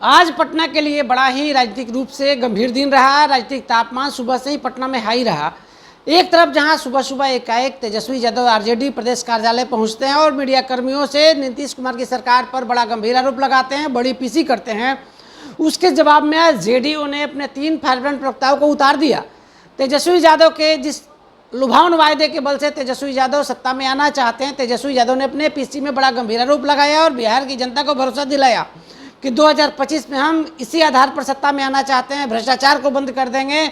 आज पटना के लिए बड़ा ही राजनीतिक रूप से गंभीर दिन रहा। राजनीतिक तापमान सुबह से ही पटना में हाई रहा। एक तरफ जहां सुबह सुबह एकाएक तेजस्वी यादव आरजेडी प्रदेश कार्यालय पहुंचते हैं और मीडिया कर्मियों से नीतीश कुमार की सरकार पर बड़ा गंभीर आरोप लगाते हैं, बड़ी पीसी करते हैं। उसके जवाब में आज जेडीयू ने अपने 3 फायरब्रांड प्रवक्ताओं को उतार दिया। तेजस्वी यादव के जिस लुभावन वायदे के बल से तेजस्वी यादव सत्ता में आना चाहते हैं, तेजस्वी यादव ने अपने पीसी में बड़ा गंभीर आरोप लगाया और बिहार की जनता को भरोसा दिलाया कि 2025 में हम इसी आधार पर सत्ता में आना चाहते हैं, भ्रष्टाचार को बंद कर देंगे।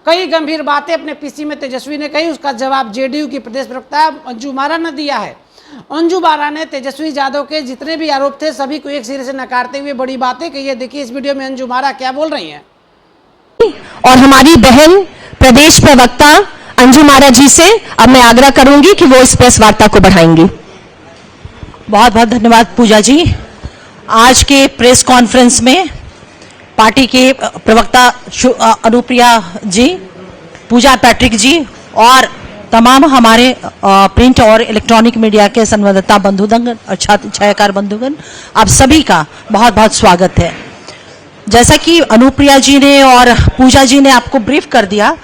कई गंभीर बातें अपने पीसी में तेजस्वी ने कही। उसका जवाब जेडीयू की प्रदेश प्रवक्ता अंजू बारा ने दिया है। अंजू बारा ने तेजस्वी यादव के जितने भी आरोप थे सभी को एक सिरे से नकारते हुए बड़ी बातें कही है। देखिए इस वीडियो में अंजू बारा क्या बोल रही हैं। और हमारी बहन प्रदेश प्रवक्ता अंजू बारा जी से अब मैं आग्रह करूंगी कि वो इस प्रेस वार्ता को बढ़ाएंगी। बहुत बहुत धन्यवाद पूजा जी। आज के प्रेस कॉन्फ्रेंस में पार्टी के प्रवक्ता अनुप्रिया जी, पूजा पैट्रिक जी और तमाम हमारे प्रिंट और इलेक्ट्रॉनिक मीडिया के संवाददाता बंधुगण और छायाकार बंधुगण, आप सभी का बहुत बहुत स्वागत है। जैसा कि अनुप्रिया जी ने और पूजा जी ने आपको ब्रीफ कर दिया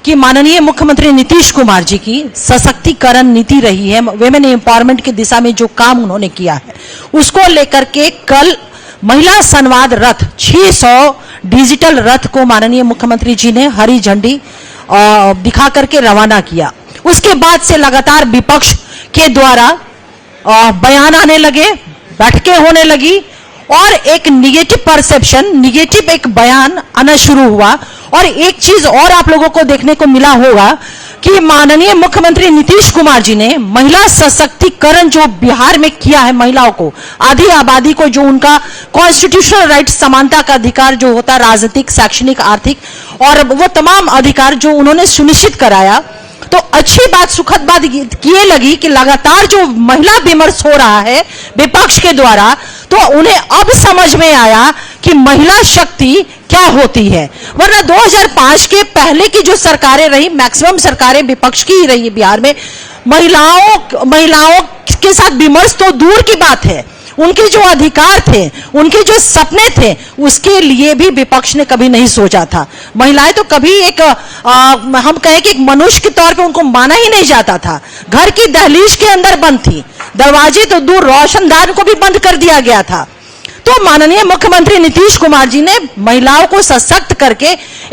कि माननीय मुख्यमंत्री नीतीश कुमार जी की सशक्तिकरण नीति रही है, वेमेन एम्पावरमेंट की दिशा में जो काम उन्होंने किया है उसको लेकर के कल महिला संवाद रथ 600 डिजिटल रथ को माननीय मुख्यमंत्री जी ने हरी झंडी दिखा करके रवाना किया। उसके बाद से लगातार विपक्ष के द्वारा बयान आने लगे, बैठकें होने लगी और एक निगेटिव परसेप्शन, निगेटिव एक बयान आना शुरू हुआ। और एक चीज और आप लोगों को देखने को मिला होगा कि माननीय मुख्यमंत्री नीतीश कुमार जी ने महिला सशक्तिकरण जो बिहार में किया है, महिलाओं को, आधी आबादी को जो उनका कॉन्स्टिट्यूशनल राइट, समानता का अधिकार जो होता है, राजनीतिक, शैक्षणिक, आर्थिक और वो तमाम अधिकार जो उन्होंने सुनिश्चित कराया, तो अच्छी बात, सुखद बात ये लगी कि लगातार जो महिला विमर्श हो रहा है विपक्ष के द्वारा, तो उन्हें अब समझ में आया कि महिला शक्ति क्या होती है। वरना 2005 के पहले की जो सरकारें रही, मैक्सिमम सरकारें विपक्ष की ही रही बिहार में, महिलाओं के साथ विमर्श तो दूर की बात है, उनके जो अधिकार थे, उनके जो सपने थे, उसके लिए भी विपक्ष ने कभी नहीं सोचा था। महिलाएं तो कभी एक हम कहें कि एक मनुष्य के तौर पे उनको माना ही नहीं जाता था। घर की दहलीज के अंदर बंद थी, दरवाजे तो दूर, रोशनदान को भी बंद कर दिया गया था। तो माननीय मुख्यमंत्री नीतीश कुमार जी ने महिलाओं को सशक्त करके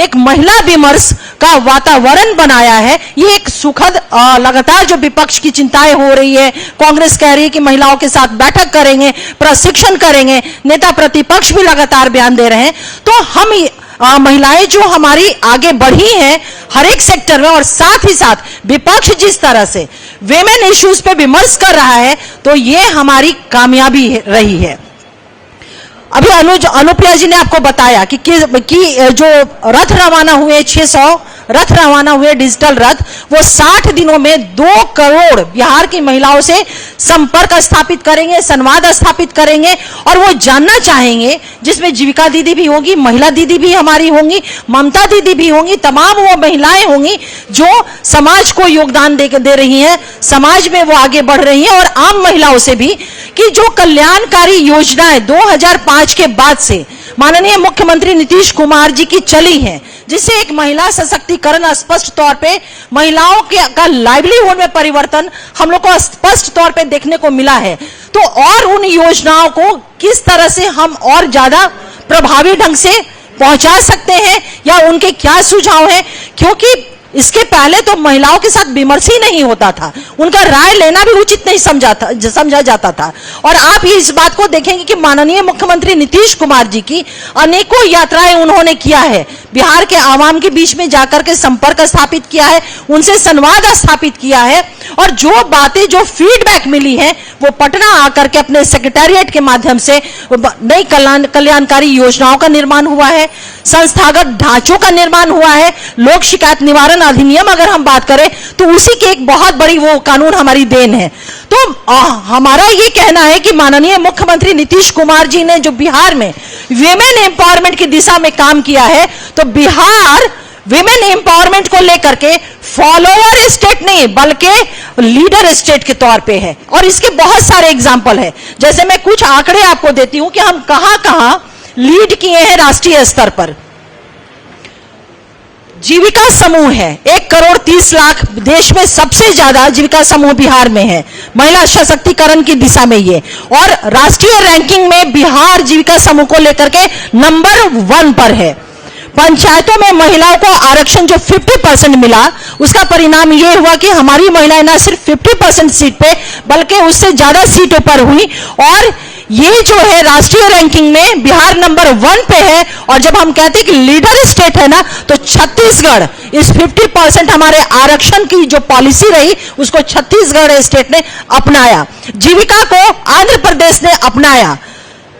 एक महिला विमर्श का वातावरण बनाया है। ये एक सुखद, लगातार जो विपक्ष की चिंताएं हो रही है, कांग्रेस कह रही है कि महिलाओं के साथ बैठक करेंगे, प्रशिक्षण करेंगे, नेता प्रतिपक्ष भी लगातार बयान दे रहे हैं। तो हम महिलाएं जो हमारी आगे बढ़ी हैं हर एक सेक्टर में, और साथ ही साथ विपक्ष जिस तरह से विमेन इश्यूज पे विमर्श कर रहा है, तो ये हमारी कामयाबी रही है। अभी अनुप्रिया जी ने आपको बताया कि जो रथ रवाना हुए, 600 रथ रवाना हुए डिजिटल रथ, वो 60 दिनों में 2 करोड़ बिहार की महिलाओं से संपर्क स्थापित करेंगे, संवाद स्थापित करेंगे और वो जानना चाहेंगे, जिसमें जीविका दीदी भी होगी, महिला दीदी भी हमारी होंगी, ममता दीदी भी होंगी, तमाम वो महिलाएं होंगी जो समाज को योगदान दे रही हैं, समाज में वो आगे बढ़ रही हैं। और आम महिलाओं से भी कि जो कल्याणकारी योजनाएं 2005 के बाद से माननीय मुख्यमंत्री नीतीश कुमार जी की चली हैं, जिससे एक महिला सशक्तिकरण स्पष्ट तौर पे महिलाओं का लाइवलीहुड में परिवर्तन हम लोग को स्पष्ट तौर पे देखने को मिला है। तो और उन योजनाओं को किस तरह से हम और ज्यादा प्रभावी ढंग से पहुंचा सकते हैं या उनके क्या सुझाव हैं, क्योंकि इसके पहले तो महिलाओं के साथ विमर्श ही नहीं होता था, उनका राय लेना भी उचित नहीं समझा जाता था। और आप इस बात को देखेंगे कि माननीय मुख्यमंत्री नीतीश कुमार जी की अनेकों यात्राएं उन्होंने किया है, बिहार के आवाम के बीच में जाकर के संपर्क स्थापित किया है, उनसे संवाद स्थापित किया है। और जो बातें, जो फीडबैक मिली है, वो पटना आकर के अपने सेक्रेटेरिएट के माध्यम से नई कल्याणकारी योजनाओं का निर्माण हुआ है, संस्थागत ढांचों का निर्माण हुआ है, लोक शिकायत निवारण अधिनियम अगर हम बात करें तो उसी के एक बहुत बड़ी वो कानून हमारी देन है। तो हमारा ये कहना है कि माननीय मुख्यमंत्री नीतीश कुमार जी ने जो बिहार में विमेन एम्पावरमेंट की दिशा में काम किया है, तो बिहार विमेन एम्पावरमेंट को लेकर के फॉलोअर स्टेट नहीं बल्कि लीडर स्टेट के तौर पे है। और इसके बहुत सारे एग्जाम्पल है, जैसे मैं कुछ आंकड़े आपको देती हूं कि हम कहां कहां लीड किए हैं राष्ट्रीय स्तर पर। जीविका समूह है 1,30,00,000 देश में सबसे ज्यादा जीविका समूह बिहार में है, महिला सशक्तिकरण की दिशा में ये, और राष्ट्रीय रैंकिंग में बिहार जीविका समूह को लेकर के नंबर 1 पर है। पंचायतों में महिलाओं को आरक्षण जो 50% मिला, उसका परिणाम ये हुआ कि हमारी महिलाएं ना सिर्फ 50% सीट पे बल्कि उससे ज्यादा सीटों पर हुई, और ये जो है राष्ट्रीय रैंकिंग में बिहार नंबर 1 पे है। और जब हम कहते हैं कि लीडर स्टेट है ना, तो छत्तीसगढ़ इस 50% हमारे आरक्षण की जो पॉलिसी रही उसको छत्तीसगढ़ स्टेट ने अपनाया। जीविका को आंध्र प्रदेश ने अपनाया।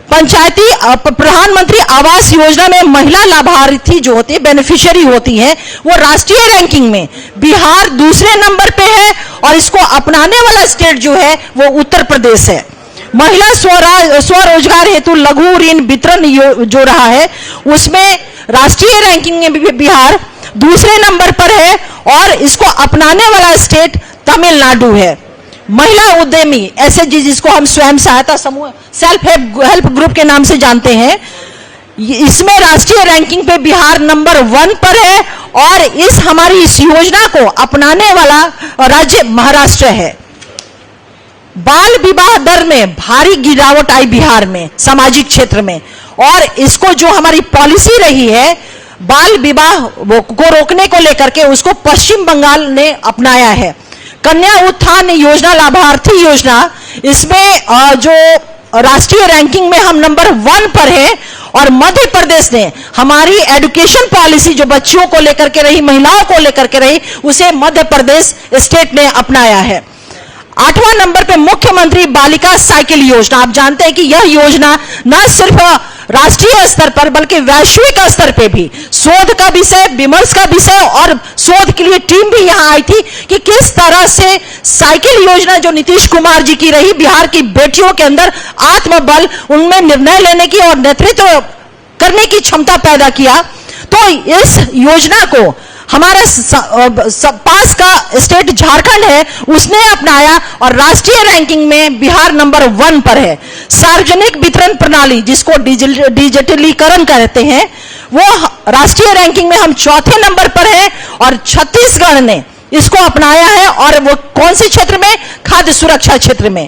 पंचायती प्रधानमंत्री आवास योजना में महिला लाभार्थी जो होती है, बेनिफिशियरी होती है, वो राष्ट्रीय रैंकिंग में बिहार दूसरे नंबर पे है, और इसको अपनाने वाला स्टेट जो है वो उत्तर प्रदेश है। महिला स्वरोजगार हेतु लघु ऋण वितरण जो रहा है, उसमें राष्ट्रीय रैंकिंग में भी बिहार दूसरे नंबर पर है, और इसको अपनाने वाला स्टेट तमिलनाडु है। महिला उद्यमी एसएचजी, जिसको हम स्वयं सहायता समूह सेल्फ हेल्प ग्रुप के नाम से जानते हैं, इसमें राष्ट्रीय रैंकिंग पे बिहार नंबर 1 पर है, और इस हमारी इस योजना को अपनाने वाला राज्य महाराष्ट्र है। बाल विवाह दर में भारी गिरावट आई बिहार में सामाजिक क्षेत्र में, और इसको जो हमारी पॉलिसी रही है बाल विवाह को रोकने को लेकर के, उसको पश्चिम बंगाल ने अपनाया है। कन्या उत्थान योजना लाभार्थी योजना, इसमें जो राष्ट्रीय रैंकिंग में हम नंबर 1 पर है, और मध्य प्रदेश ने हमारी एजुकेशन पॉलिसी जो बच्चियों को लेकर के रही, महिलाओं को लेकर के रही, उसे मध्य प्रदेश स्टेट ने अपनाया है। 8वां नंबर पे मुख्यमंत्री बालिका साइकिल योजना। आप जानते हैं कि यह योजना न सिर्फ राष्ट्रीय स्तर पर बल्कि वैश्विक स्तर पे भी शोध का विषय, विमर्श का विषय, और शोध के लिए टीम भी यहां आई थी कि किस तरह से साइकिल योजना जो नीतीश कुमार जी की रही, बिहार की बेटियों के अंदर आत्मबल, उनमें निर्णय लेने की और नेतृत्व करने की क्षमता पैदा किया। तो इस योजना को हमारा पास का स्टेट झारखंड है, उसने अपनाया, और राष्ट्रीय रैंकिंग में बिहार नंबर 1 पर है। सार्वजनिक वितरण प्रणाली, जिसको डिजिटलीकरण कहते हैं, वो राष्ट्रीय रैंकिंग में हम 4थे नंबर पर है, और छत्तीसगढ़ ने इसको अपनाया है। और वो कौन से क्षेत्र में? खाद्य सुरक्षा क्षेत्र में।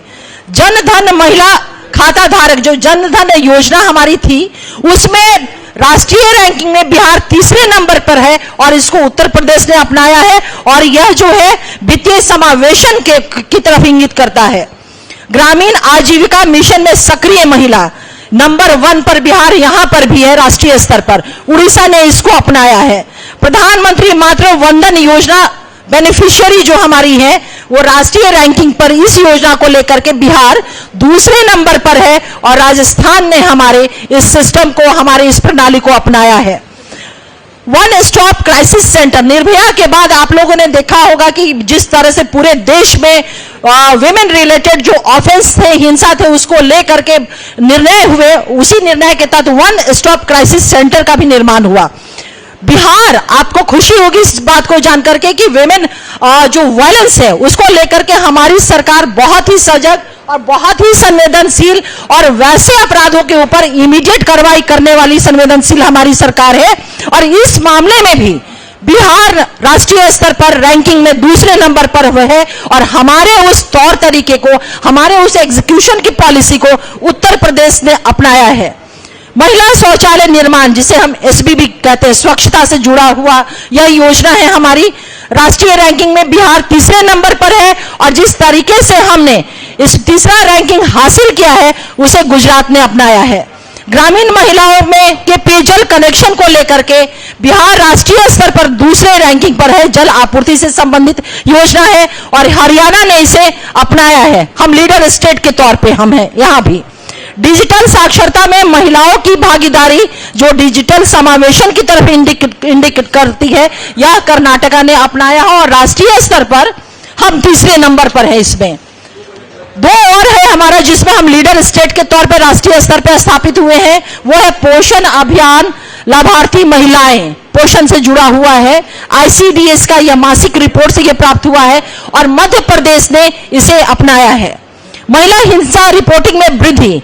जनधन महिला खाता धारक जो जनधन योजना हमारी थी, उसमें राष्ट्रीय रैंकिंग में बिहार 3रे नंबर पर है, और इसको उत्तर प्रदेश ने अपनाया है, और यह जो है वित्तीय समावेशन की तरफ इंगित करता है। ग्रामीण आजीविका मिशन में सक्रिय महिला नंबर 1 पर बिहार यहां पर भी है राष्ट्रीय स्तर पर। उड़ीसा ने इसको अपनाया है। प्रधानमंत्री मातृ वंदन योजना बेनिफिशियरी जो हमारी है, वो राष्ट्रीय रैंकिंग पर इस योजना को लेकर के बिहार दूसरे नंबर पर है, और राजस्थान ने हमारे इस सिस्टम को, हमारे इस प्रणाली को अपनाया है। One stop crisis centre, Nirbhaya के बाद आप लोगों ने देखा होगा कि जिस तरह से पूरे देश में विमेन रिलेटेड जो ऑफेंस थे, हिंसा थे, उसको लेकर के निर्णय हुए, उसी निर्णय के तहत वन स्टॉप क्राइसिस सेंटर का भी निर्माण हुआ। बिहार, आपको खुशी होगी इस बात को जानकर के कि विमेन जो वायलेंस है उसको लेकर के हमारी सरकार बहुत ही सजग और बहुत ही संवेदनशील, और वैसे अपराधों के ऊपर इमीडिएट कार्रवाई करने वाली संवेदनशील हमारी सरकार है। और इस मामले में भी बिहार राष्ट्रीय स्तर पर रैंकिंग में दूसरे नंबर पर है, और हमारे उस तौर तरीके को, हमारे उस एग्जीक्यूशन की पॉलिसी को उत्तर प्रदेश ने अपनाया है। महिला शौचालय निर्माण, जिसे हम एसबीबी कहते हैं, स्वच्छता से जुड़ा हुआ यह योजना है हमारी। राष्ट्रीय रैंकिंग में बिहार 3रे नंबर पर है, और जिस तरीके से हमने इस 3रा रैंकिंग हासिल किया है, उसे गुजरात ने अपनाया है। ग्रामीण महिलाओं में के पेयजल कनेक्शन को लेकर के बिहार राष्ट्रीय स्तर पर दूसरे रैंकिंग पर है। जल आपूर्ति से संबंधित योजना है, और हरियाणा ने इसे अपनाया है। हम लीडर स्टेट के तौर पे हम हैं यहां भी। डिजिटल साक्षरता में महिलाओं की भागीदारी जो डिजिटल समावेशन की तरफ इंडिकेट करती है, यह कर्नाटका ने अपनाया है, और राष्ट्रीय स्तर पर हम 3रे नंबर पर है। इसमें 2 और है हमारा, जिसमें हम लीडर स्टेट के तौर पर राष्ट्रीय स्तर पर स्थापित हुए हैं। वो है पोषण अभियान लाभार्थी महिलाएं, पोषण से जुड़ा हुआ है। आईसीडीएस का यह मासिक रिपोर्ट से यह प्राप्त हुआ है, और मध्य प्रदेश ने इसे अपनाया है। महिला हिंसा रिपोर्टिंग में वृद्धि,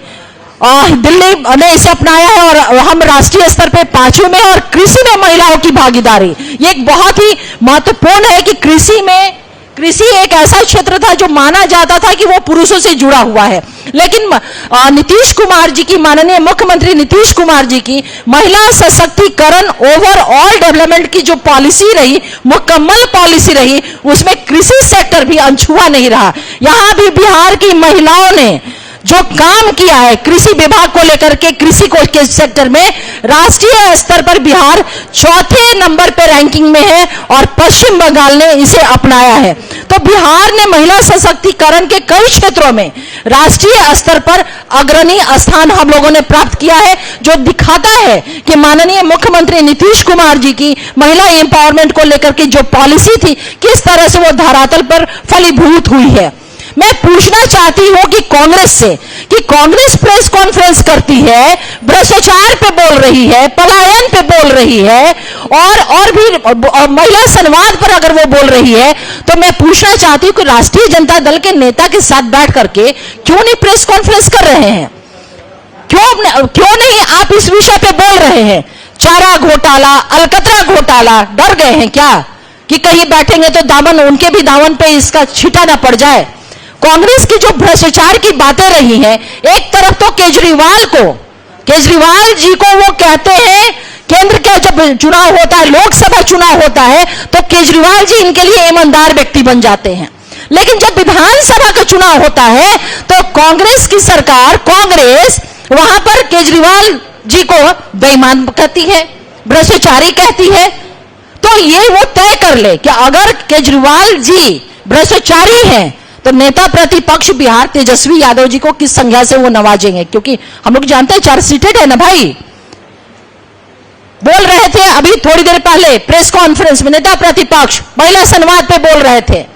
दिल्ली ने इसे अपनाया है और हम राष्ट्रीय स्तर पे 5वें में, और कृषि में महिलाओं की भागीदारी ये एक बहुत ही महत्वपूर्ण है कि कृषि एक ऐसा क्षेत्र था जो माना जाता था कि वो पुरुषों से जुड़ा हुआ है, लेकिन नीतीश कुमार जी की, माननीय मुख्यमंत्री नीतीश कुमार जी की महिला सशक्तिकरण ओवरऑल डेवलपमेंट की जो पॉलिसी रही, मुकम्मल पॉलिसी रही, उसमें कृषि सेक्टर भी अनछुआ नहीं रहा। यहां भी बिहार की महिलाओं ने जो काम किया है कृषि विभाग को लेकर के, कृषि के सेक्टर में राष्ट्रीय स्तर पर बिहार 4थे नंबर पे रैंकिंग में है और पश्चिम बंगाल ने इसे अपनाया है। तो बिहार ने महिला सशक्तिकरण के कई क्षेत्रों में राष्ट्रीय स्तर पर अग्रणी स्थान हम लोगों ने प्राप्त किया है, जो दिखाता है कि माननीय मुख्यमंत्री नीतीश कुमार जी की महिला एम्पावरमेंट को लेकर के जो पॉलिसी थी, किस तरह से वो धरातल पर फलीभूत हुई है। मैं पूछना चाहती हूं कि कांग्रेस से, कि कांग्रेस प्रेस कॉन्फ्रेंस करती है, भ्रष्टाचार पे बोल रही है, पलायन पे बोल रही है, और भी महिला संवाद पर अगर वो बोल रही है, तो मैं पूछना चाहती हूं कि राष्ट्रीय जनता दल के नेता के साथ बैठ करके क्यों नहीं प्रेस कॉन्फ्रेंस कर रहे हैं? क्यों नहीं आप इस विषय पे बोल रहे हैं? चारा घोटाला, अलकतरा घोटाला, डर गए हैं क्या कि कहीं बैठेंगे तो दामन, उनके भी दामन पे इसका छींटा ना पड़ जाए? कांग्रेस की जो भ्रष्टाचार की बातें रही हैं, एक तरफ तो केजरीवाल जी को वो कहते हैं, केंद्र का जब चुनाव होता है, लोकसभा चुनाव होता है, तो केजरीवाल जी इनके लिए ईमानदार व्यक्ति बन जाते हैं, लेकिन जब विधानसभा का चुनाव होता है तो कांग्रेस की सरकार, कांग्रेस वहां पर केजरीवाल जी को बेईमान कहती है, भ्रष्टाचारी कहती है। तो ये वो तय कर ले कि अगर केजरीवाल जी भ्रष्टाचारी हैं तो नेता प्रतिपक्ष बिहार तेजस्वी यादव जी को किस संज्ञा से वो नवाजेंगे? क्योंकि हम लोग जानते हैं चार्जशीटेड है ना भाई। बोल रहे थे अभी थोड़ी देर पहले प्रेस कॉन्फ्रेंस में नेता प्रतिपक्ष महिला संवाद पे बोल रहे थे,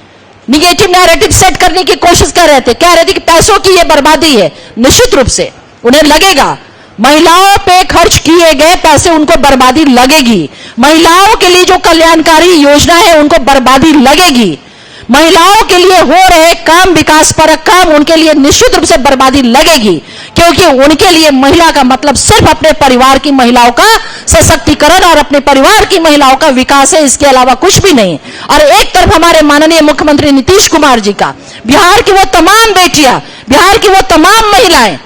निगेटिव नैरेटिव सेट करने की कोशिश कर रहे थे, कह रहे थे कि पैसों की ये बर्बादी है। निश्चित रूप से उन्हें लगेगा, महिलाओं पे खर्च किए गए पैसे उनको बर्बादी लगेगी, महिलाओं के लिए जो कल्याणकारी योजना है उनको बर्बादी लगेगी, महिलाओं के लिए हो रहे काम, विकास परक काम, उनके लिए निश्चित रूप से बर्बादी लगेगी, क्योंकि उनके लिए महिला का मतलब सिर्फ अपने परिवार की महिलाओं का सशक्तिकरण और अपने परिवार की महिलाओं का विकास है, इसके अलावा कुछ भी नहीं। और एक तरफ हमारे माननीय मुख्यमंत्री नीतीश कुमार जी का बिहार की वो तमाम बेटियां, बिहार की वो तमाम महिलाएं,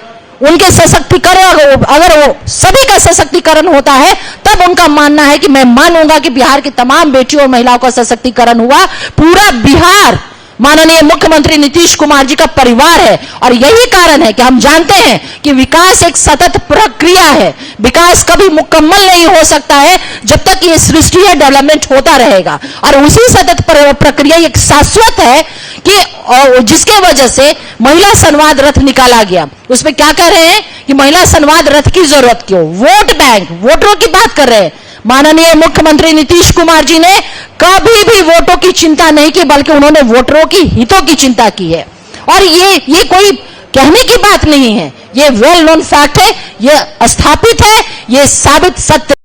उनके सशक्तिकरण, अगर वो सभी का सशक्तिकरण होता है तब उनका मानना है कि मैं मानूंगा कि बिहार की तमाम बेटियों और महिलाओं का सशक्तिकरण हुआ। पूरा बिहार माननीय मुख्यमंत्री नीतीश कुमार जी का परिवार है, और यही कारण है कि हम जानते हैं कि विकास एक सतत प्रक्रिया है, विकास कभी मुकम्मल नहीं हो सकता है जब तक ये सृष्टि है, डेवलपमेंट होता रहेगा, और उसी सतत प्रक्रिया एक शाश्वत है कि जिसके वजह से महिला संवाद रथ निकाला गया। उसमें क्या कह रहे हैं कि महिला संवाद रथ की जरूरत क्यों? वोट बैंक, वोटरों की बात कर रहे हैं। माननीय मुख्यमंत्री नीतीश कुमार जी ने कभी भी वोटों की चिंता नहीं की, बल्कि उन्होंने वोटरों की हितों की चिंता की है। और ये कोई कहने की बात नहीं है, ये वेल नोन फैक्ट है, ये स्थापित है, ये साबित सत्य